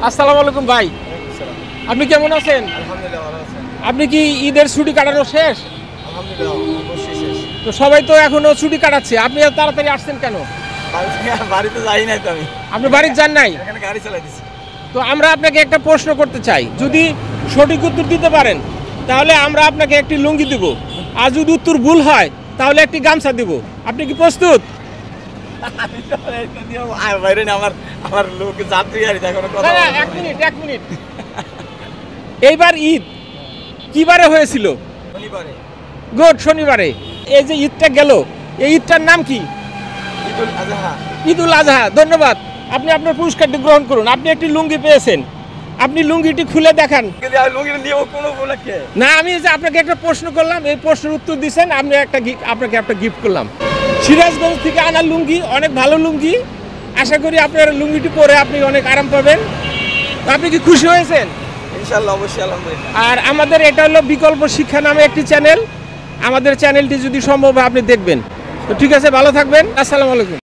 আসসালামু আলাইকুম ভাই, আপনি কেমন আছেন? আলহামদুলিল্লাহ ভালো আছেন। আপনি কি ঈদের ছুটি কাটানো শেষ? আলহামদুলিল্লাহ অবশ্যই শেষ। তো সবাই তো এখনো ছুটি কাটাচ্ছে, আপনি এত তাড়াতাড়ি আসছেন কেন? বাড়িতে যাই নাই তো আমি, আপনি বাড়িতে যান নাই? এখানে গাড়ি চালাইতেছি। তো আমরা আপনাকে একটা প্রশ্ন করতে চাই, যদি সঠিক উত্তর দিতে পারেন তাহলে আমরা আপনাকে একটি লুঙ্গি দেব, আর যদি উত্তর ভুল হয় তাহলে একটি গামছা দেব। আপনি কি প্রস্তুত? বাইরে না, আমার লোক যাত্রী আর দেখো কথা। এক মিনিট এইবার ঈদ কি বারে হয়েছিল? শনিবারে। গুড, শনিবারে। এই যে ঈদটা গেল, এই ঈদটার নাম কি? ঈদুল আজহা। ঈদুল আজহা। ধন্যবাদ। আপনি আপনার পুরস্কারটি গ্রহণ করুন। আপনি একটি লুঙ্গি পেয়েছেন, আপনি লুঙ্গিটি খুলে দেখান। লুঙ্গি নিয়েও কোনো উপলক্ষে না, আমি যে আপনাকে একটা প্রশ্ন করলাম, এই প্রশ্নের উত্তর দিচ্ছেন, আমি আপনাকে একটা গিফট করলাম। সিরাজগঞ্জ থেকে আনা লুঙ্গি, অনেক ভালো লুঙ্গি। আশা করি আপনার লুঙ্গিটি পরে আপনি অনেক আরাম পাবেন। আপনি কি খুশি হয়েছেন? ইনশাআল্লাহ, অবশ্যই আলহামদুলিল্লাহ। আর আমাদের এটা হলো বিকল্প শিক্ষা নামে একটি চ্যানেল। আমাদের চ্যানেলটি যদি সম্ভব হয় আপনি দেখবেন। তো ঠিক আছে, ভালো থাকবেন। আসসালামু আলাইকুম।